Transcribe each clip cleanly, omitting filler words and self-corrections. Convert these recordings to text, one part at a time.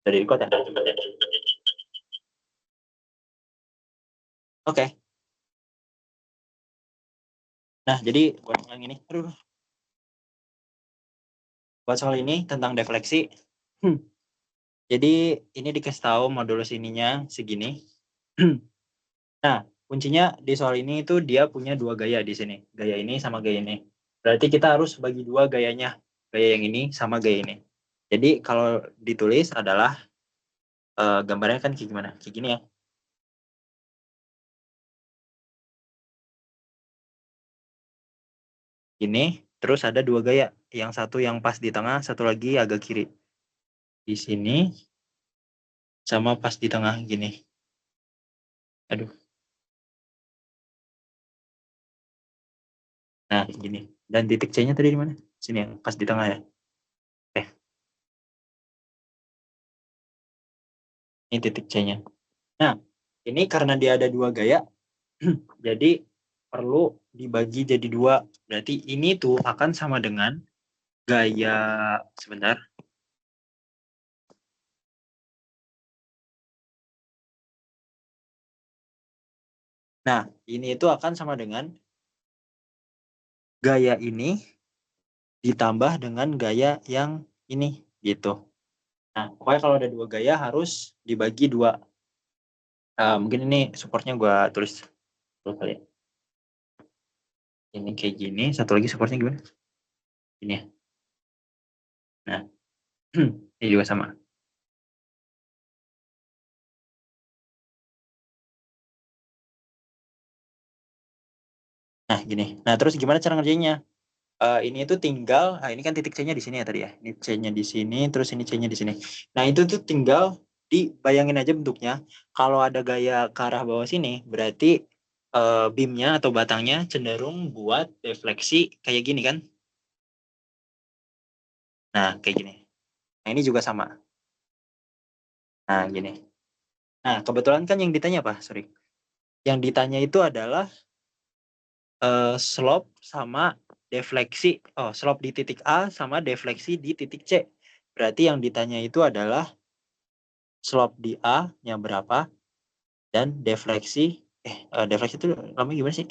Dari record ya? Oke. Nah, jadi buat yang ini, buat soal ini tentang defleksi. Jadi ini dikasih tahu modulus ininya segini. Nah, kuncinya di soal ini itu dia punya dua gaya di sini. Gaya ini sama gaya ini. Berarti kita harus bagi dua gayanya. Gaya yang ini sama gaya ini. Jadi kalau ditulis adalah gambarnya kan kayak gimana? Kayak gini ya. Ini, terus ada dua gaya. Yang satu yang pas di tengah, satu lagi agak kiri. Di sini, sama pas di tengah gini. Aduh. Nah, gini. Dan titik C-nya tadi di mana? Sini ya, pas di tengah ya. Ini titik C-nya. Nah, ini karena dia ada dua gaya, jadi perlu dibagi jadi dua. Berarti ini tuh akan sama dengan gaya, sebentar. Nah, ini itu akan sama dengan gaya ini ditambah dengan gaya yang ini, gitu. Nah, pokoknya kalau ada dua gaya harus dibagi dua. Mungkin ini supportnya gue tulis dulu kali ya. Ini kayak gini, satu lagi supportnya gimana? Ini ya. Nah, ini juga sama. Nah, gini. Nah, terus gimana cara ngerjainnya? Ini itu tinggal, ini kan titik C-nya di sini ya tadi ya. Ini C-nya di sini, terus ini C-nya di sini. Nah, itu tuh tinggal dibayangin aja bentuknya. Kalau ada gaya ke arah bawah sini, berarti beamnya atau batangnya cenderung buat defleksi kayak gini kan? Nah, kayak gini. Nah, ini juga sama. Nah, gini. Nah, kebetulan kan yang ditanya apa? Sorry. Yang ditanya itu adalah slope sama defleksi. Oh, slope di titik A sama defleksi di titik C. Berarti yang ditanya itu adalah slope di A-nya berapa dan defleksi defleksi itu namanya gimana sih?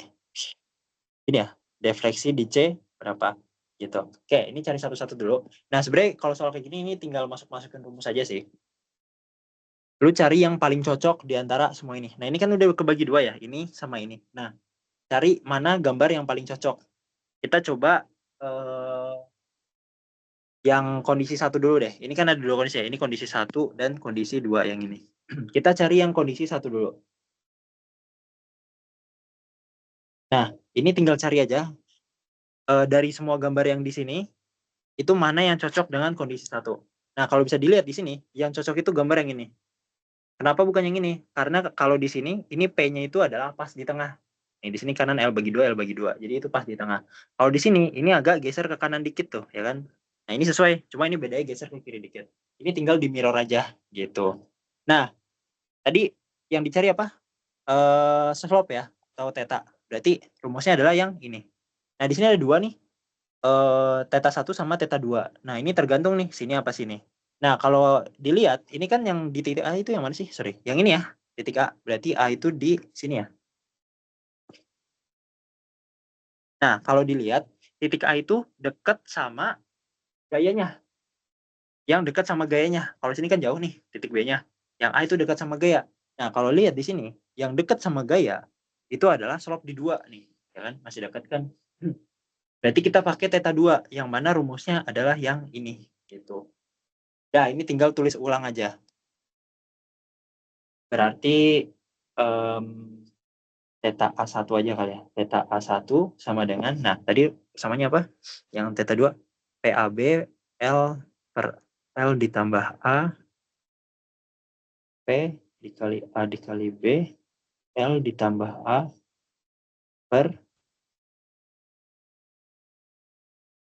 Ini ya, defleksi di C berapa gitu. Oke, ini cari satu-satu dulu. Nah, sebenarnya kalau soal kayak gini ini tinggal masukin rumus aja sih. Lu cari yang paling cocok di antara semua ini. Nah, ini kan udah kebagi dua ya, ini sama ini. Nah, cari mana gambar yang paling cocok. Kita coba yang kondisi satu dulu deh. Ini kan ada dua kondisi ya. Ini kondisi satu dan kondisi dua yang ini. Kita cari yang kondisi satu dulu. Nah, ini tinggal cari aja dari semua gambar yang di sini itu mana yang cocok dengan kondisi satu. Nah, kalau bisa dilihat di sini, yang cocok itu gambar yang ini. Kenapa bukan yang ini? Karena kalau di sini, ini P-nya itu adalah pas di tengah. Nih, di sini kanan L bagi 2, L bagi 2. Jadi itu pas di tengah. Kalau di sini, ini agak geser ke kanan dikit tuh, ya kan? Nah, ini sesuai. Cuma ini bedanya geser ke kiri dikit. Ini tinggal di mirror aja, gitu. Nah, tadi yang dicari apa? Slope ya, atau theta. Berarti rumusnya adalah yang ini. Nah, di sini ada dua nih. Theta 1 sama theta 2. Nah, ini tergantung nih, sini apa sini. Nah, kalau dilihat, ini kan yang di titik A itu yang mana sih? Sorry, yang ini ya, titik A. Berarti A itu di sini ya. Nah, kalau dilihat, titik A itu dekat sama gayanya. Yang dekat sama gayanya. Kalau sini kan jauh nih, titik B-nya. Yang A itu dekat sama gaya. Nah, kalau lihat di sini, yang dekat sama gaya, itu adalah slope di 2 nih. Ya kan? Masih dekat kan? Berarti kita pakai theta 2, yang mana rumusnya adalah yang ini. Gitu. Nah, ini tinggal tulis ulang aja. Berarti um, theta A1 aja kali ya. Theta A1 sama dengan, nah tadi samanya apa? Yang theta 2, PAB L per L ditambah A, P dikali A dikali B, L ditambah A per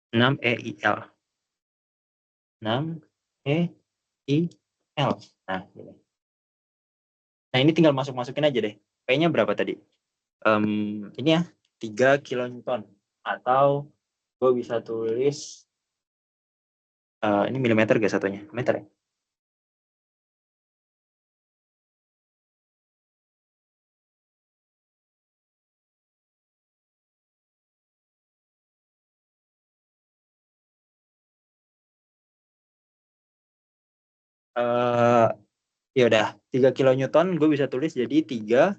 6 EIL. 6 EIL. Nah, ini. Nah, ini tinggal masukin aja deh. P-nya berapa tadi? Ini ya, 3 kilonewton. Atau gue bisa tulis ini milimeter gak satunya? Meter ya? Ya udah 3 kilonewton gue bisa tulis jadi 3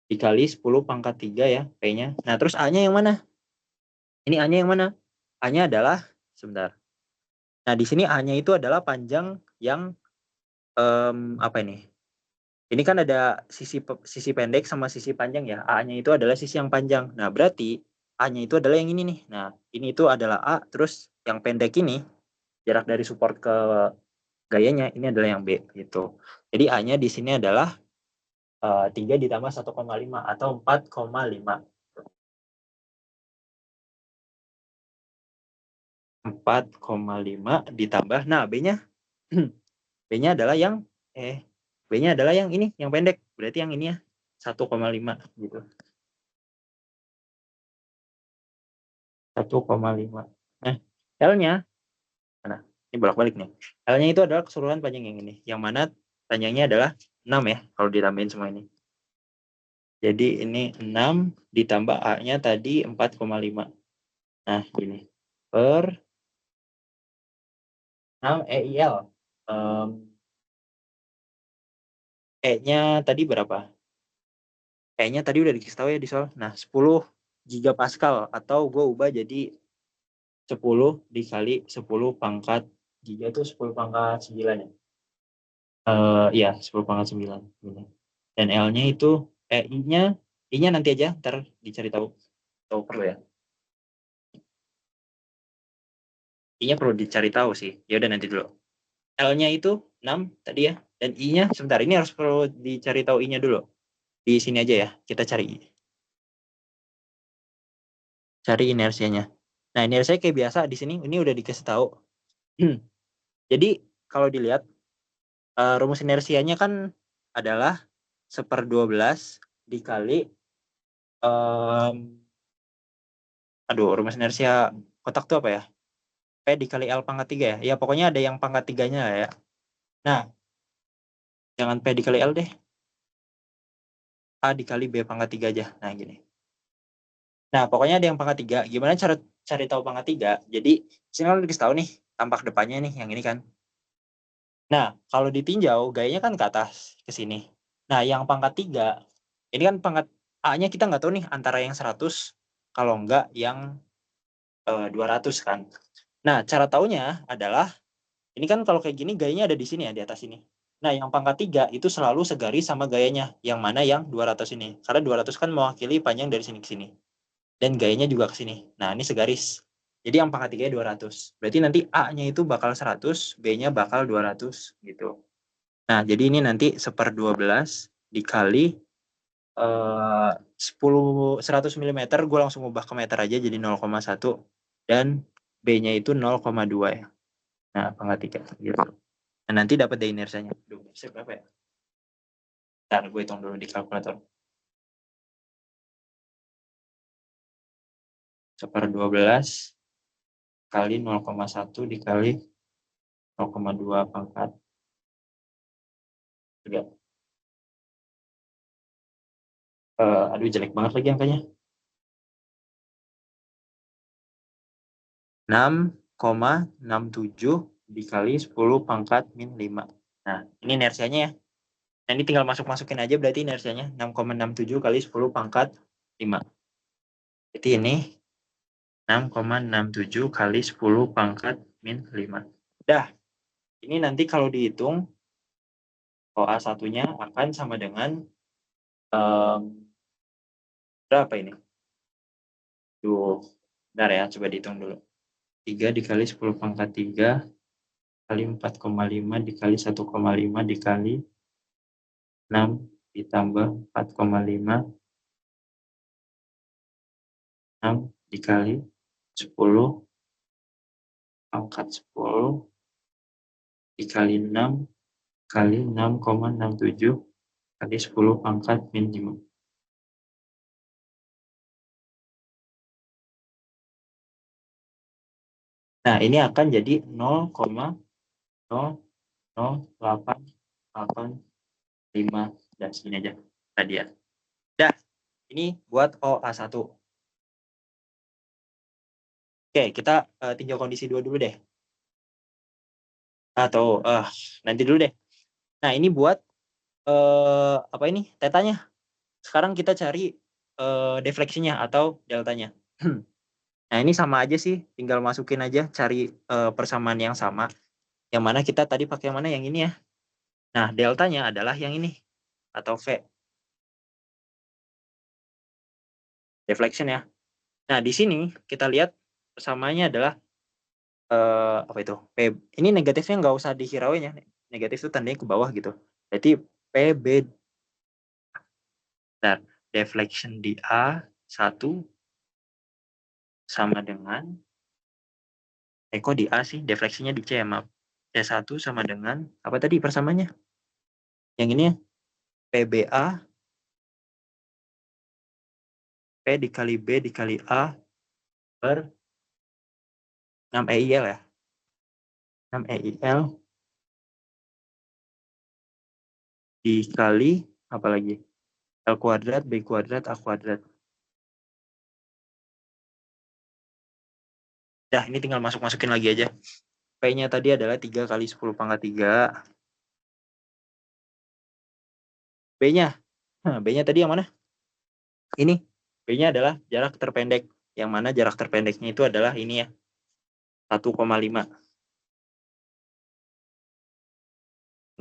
dikali 10 pangkat 3 ya P-nya. Nah, terus A-nya yang mana? Ini A-nya yang mana? A-nya adalah sebentar. Nah, di sini A-nya itu adalah panjang yang apa ini? Ini kan ada sisi pendek sama sisi panjang ya. A-nya itu adalah sisi yang panjang. Nah, berarti A-nya itu adalah yang ini nih. Nah, ini itu adalah A, terus yang pendek ini jarak dari support ke gayanya ini adalah yang B gitu. Jadi A-nya di sini adalah 3 ditambah 1,5 atau 4,5. 4,5 ditambah, nah B-nya B-nya adalah yang B-nya adalah yang ini, yang pendek. Berarti yang ini ya 1,5 gitu. 1,5. Nah, L-nya mana? Ini bolak-balik nih. L-nya itu adalah keseluruhan panjang yang ini. Yang mana panjangnya adalah 6 ya kalau ditambahin semua ini. Jadi ini 6 ditambah A-nya tadi 4,5. Nah, gini. Per 6 EIL. E-nya tadi berapa? E-nya tadi udah dikasih tahu ya di soal. Nah, 10 gigapascal atau gue ubah jadi 10 dikali 10 pangkat giga itu 10 pangkat 9 ya. Iya, 10 pangkat 9. Dan L-nya itu I-nya nanti aja ntar dicari tahu. Tahu perlu ya. I-nya perlu dicari tahu sih. Ya udah nanti dulu. L-nya itu 6 tadi ya. Dan I-nya sebentar ini harus perlu dicari tahu I-nya dulu. Di sini aja ya. Kita cari I. Cari inersianya. Nah, inersianya kayak biasa di sini ini udah dikasih tahu. Jadi kalau dilihat rumus inersianya kan adalah 1/12 dikali rumus inersia kotak tuh apa ya? P dikali L pangkat 3 ya? Ya pokoknya ada yang pangkat 3-nya lah ya. Nah, jangan P dikali L deh. A dikali B pangkat 3 aja. Nah, gini. Nah, pokoknya ada yang pangkat 3. Gimana cara cari tahu pangkat 3? Jadi, sini kan dikasih tahu nih, tampak depannya nih, yang ini kan. Nah, kalau ditinjau, gayanya kan ke atas, ke sini. Nah, yang pangkat 3, ini kan pangkat A-nya kita nggak tahu nih, antara yang 100, kalau nggak yang 200 kan. Nah, cara taunya adalah, ini kan kalau kayak gini gayanya ada di sini ya, di atas ini. Nah, yang pangkat 3 itu selalu segaris sama gayanya, yang mana yang 200 ini. Karena 200 kan mewakili panjang dari sini ke sini. Dan gayanya juga ke sini. Nah, ini segaris. Jadi yang pangkat 3 200. Berarti nanti A-nya itu bakal 100, B-nya bakal 200 gitu. Nah, jadi ini nanti 1/12 dikali 100 mm, gue langsung ubah ke meter aja jadi 0,1 dan B-nya itu 0,2 ya. Nah, pangkat 3 gitu. Nah, nanti dapat deh inersianya. Duh, inersia berapa ya? Ntar gue hitung dulu di kalkulator. 1/12 kali 0,1 dikali 0,2 pangkat 3. Aduh, jelek banget lagi angkanya. 6,67 dikali 10 pangkat min 5. Nah, ini inersianya ya. Nah, ini tinggal masukin aja berarti inersianya 6,67 kali 10 pangkat 5. Jadi ini 6,67 kali 10 pangkat min 5. Dah, ini nanti kalau dihitung OA1-nya akan sama dengan berapa ini? Duh, bentar ya, coba dihitung dulu. 3 dikali 10 pangkat 3 kali 4,5 dikali 1,5 dikali 6 ditambah 4,5, 6 dikali 10 pangkat 10 dikali 6 kali 6,67 kali 10 pangkat min 5. Nah, ini akan jadi 0,00885 dan segini aja tadi ya. Dah, ini buat OA1. Oke, kita tinjau kondisi 2 dulu deh. Atau nanti dulu deh. Nah, ini buat apa ini? Tetanya. Sekarang kita cari defleksinya atau deltanya. Nah, ini sama aja sih, tinggal masukin aja cari persamaan yang sama. Yang mana kita tadi pakai yang mana? Yang ini ya. Nah, deltanya adalah yang ini atau V. Deflection ya. Nah, di sini kita lihat persamaannya adalah apa itu? Ini negatifnya nggak usah dihirauin ya. Negatif itu tandanya ke bawah gitu. Berarti PB dan deflection di A1 sama dengan kok di A sih, defleksinya di C ya, maaf. C1 sama dengan apa tadi persamaannya? Yang ini ya. PBA P dikali B dikali A per 6 EIL ya. 6 EIL dikali apa lagi? L kuadrat, B kuadrat, A kuadrat. Dah, ini tinggal masukin lagi aja. P-nya tadi adalah 3 kali 10 pangkat 3. B-nya. B-nya tadi yang mana? Ini. B-nya adalah jarak terpendek. Yang mana jarak terpendeknya itu adalah ini ya. 1,5.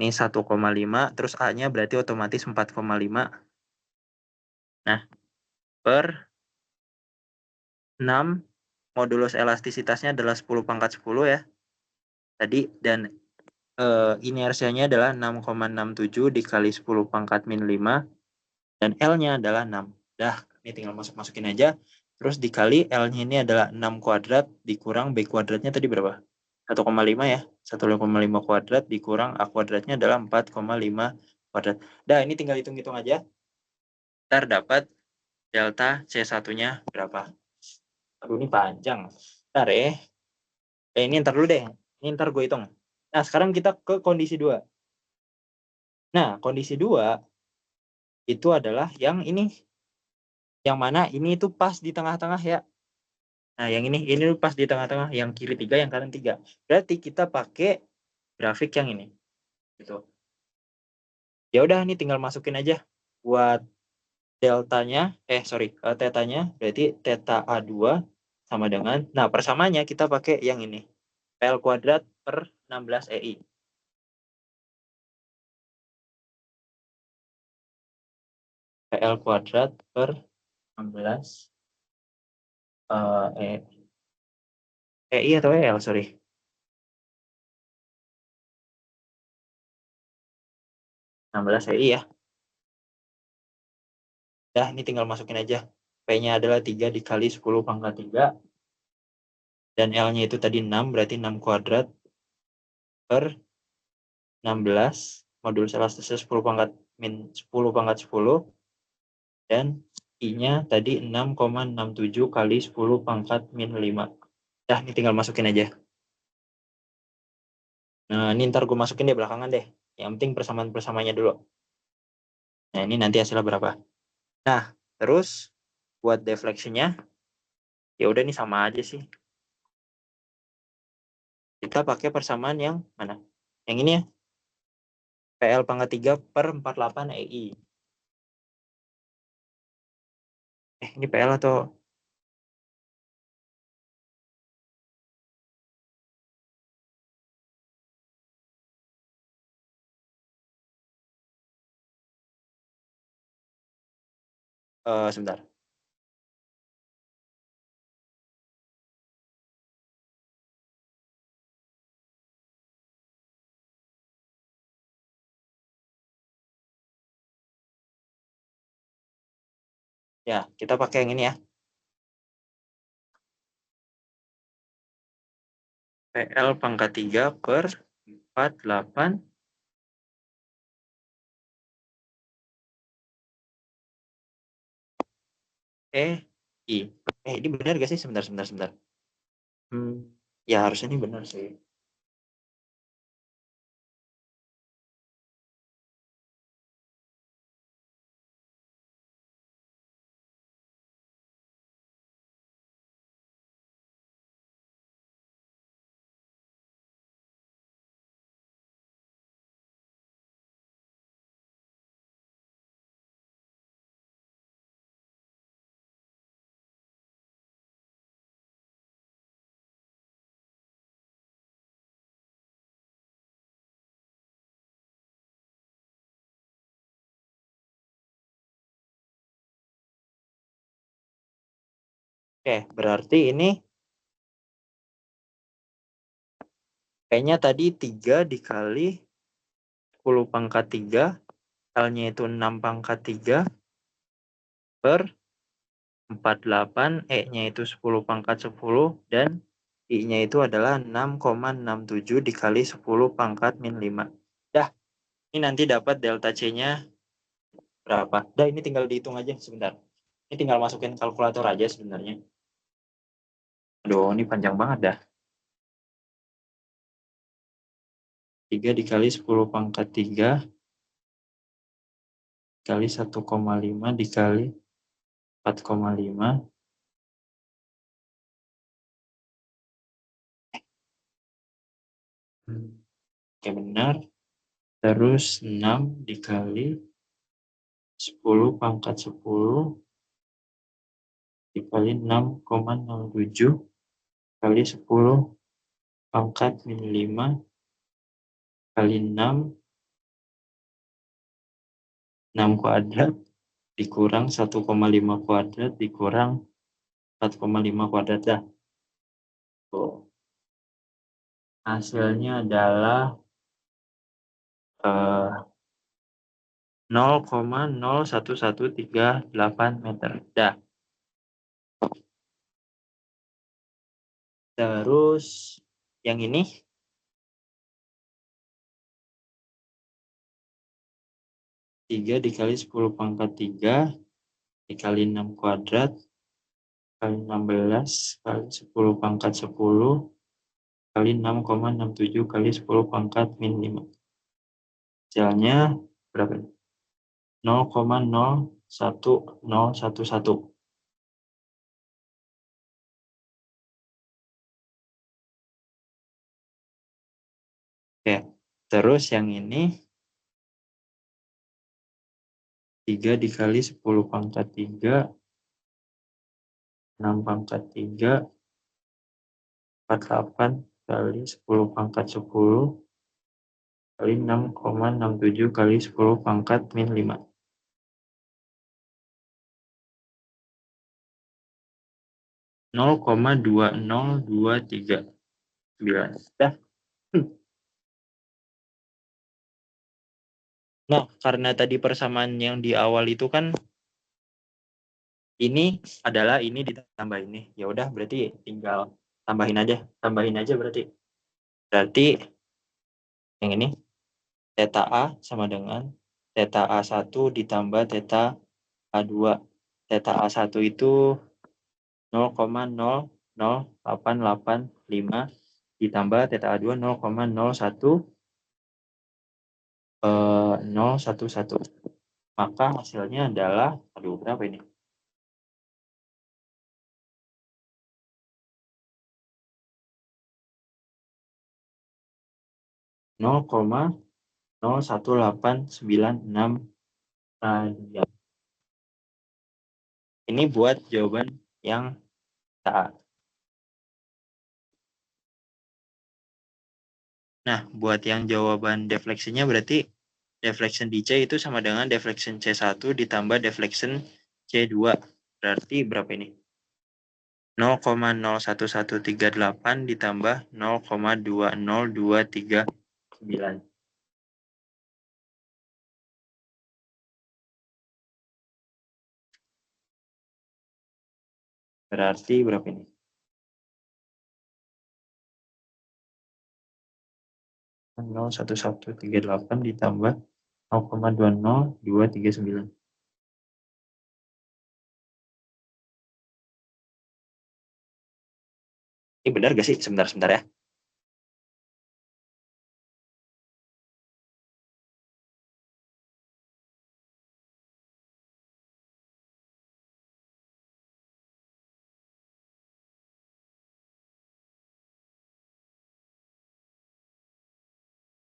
Ini 1,5. Terus A-nya berarti otomatis 4,5. Nah, per 6. Modulus elastisitasnya adalah 10 pangkat 10 ya. Tadi. Dan inersianya adalah 6,67 dikali 10 pangkat min 5. Dan L-nya adalah 6. Dah, ini tinggal masukin aja. Terus dikali L-nya ini adalah 6 kuadrat dikurang B kuadratnya tadi berapa? 1,5 ya. 1,5 kuadrat dikurang A kuadratnya adalah 4,5 kuadrat. Dah, ini tinggal hitung-hitung aja. Ntar dapat delta C1-nya berapa. Aduh, ini panjang. Ntar ya. Ini ntar dulu deh. Ini ntar gue hitung. Nah, sekarang kita ke kondisi 2. Nah, kondisi 2 itu adalah yang ini. Yang mana ini itu pas di tengah-tengah ya. Nah, yang ini pas di tengah-tengah, yang kiri 3, yang kanan 3. Berarti kita pakai grafik yang ini. Gitu. Ya udah, ini tinggal masukin aja buat deltanya, tetanya, berarti theta A2 sama dengan, nah persamaannya kita pakai yang ini. PL kuadrat per 16 EI. PL kuadrat per 16 EI atau EL, sorry. 16 EI ya. Dah, ini tinggal masukin aja. P-nya adalah 3 dikali 10 pangkat 3. Dan L-nya itu tadi 6, berarti 6 kuadrat per 16. Modulus elastisnya 10 pangkat min 10 pangkat 10. Dan I-nya tadi 6,67 kali 10 pangkat min 5. Dah, ini tinggal masukin aja. Nah, ini ntar gue masukin deh belakangan deh. Yang penting persamaan-persamaannya dulu. Nah, ini nanti hasilnya berapa. Nah, terus buat defleksinya, ya udah nih sama aja sih. Kita pakai persamaan yang mana? Yang ini ya. PL pangkat 3 per 48 EI. Ini PL atau sebentar. Ya, kita pakai yang ini ya. PL pangkat 3 per 48 EI. Ini benar gak sih? Sebentar. Ya harusnya ini benar sih. Oke, berarti ini kayaknya tadi 3 dikali 10 pangkat 3, L-nya itu 6 pangkat 3 per 48, E-nya itu 10 pangkat 10, dan I-nya itu adalah 6,67 dikali 10 pangkat min 5. Dah, ini nanti dapat delta C-nya berapa. Dah, ini tinggal dihitung aja sebentar. Ini tinggal masukin kalkulator aja sebenarnya. Aduh, ini panjang banget dah. 3 dikali 10 pangkat 3 kali 1,5 dikali 4,5. Oke, benar. Terus 6 dikali 10 pangkat 10 dikali 6,67 kali 10 pangkat min 5 kali 6 kuadrat dikurang 1,5 kuadrat dikurang 4,5 kuadrat. Dah. Tuh. Hasilnya adalah 0,01138 meter. Dah. Terus yang ini 3 dikali 10 pangkat 3 dikali 6 kuadrat kali 16 kali 10 pangkat 10 kali 6,67 kali 10 pangkat min 5. Hasilnya berapa? 0,01011. Oke, terus yang ini 3 dikali 10 pangkat 3, 6 pangkat 3, 48 kali 10 pangkat 10 kali 6,67 kali 10 pangkat min 5. 0,20239. Dah. Nah, karena tadi persamaan yang di awal itu kan ini adalah ini ditambah ini. Ya udah, berarti tinggal tambahin aja berarti. Berarti yang ini theta A sama dengan theta A1 ditambah theta A2. Theta A1 itu 0,00885 ditambah theta A2 0,01011. Maka hasilnya adalah, aduh berapa ini? 0,01896 radian. Ini buat jawaban yang A. Nah, buat yang jawaban defleksinya berarti deflection di C itu sama dengan deflection C1 ditambah deflection C2. Berarti berapa ini? 0,01138 ditambah 0,20239. Berarti berapa ini? 0,1138 ditambah 0,20239. Ini benar gak sih? Sebentar ya.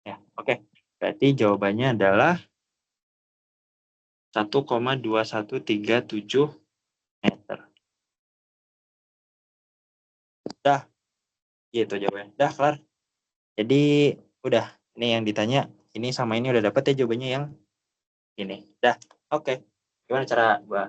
Ya, oke. Berarti jawabannya adalah 1,2137 meter. Dah, gitu jawabannya. Dah, kelar. Jadi, udah. Ini yang ditanya, ini sama ini udah dapet ya jawabannya yang ini. Dah, oke. Gimana cara gua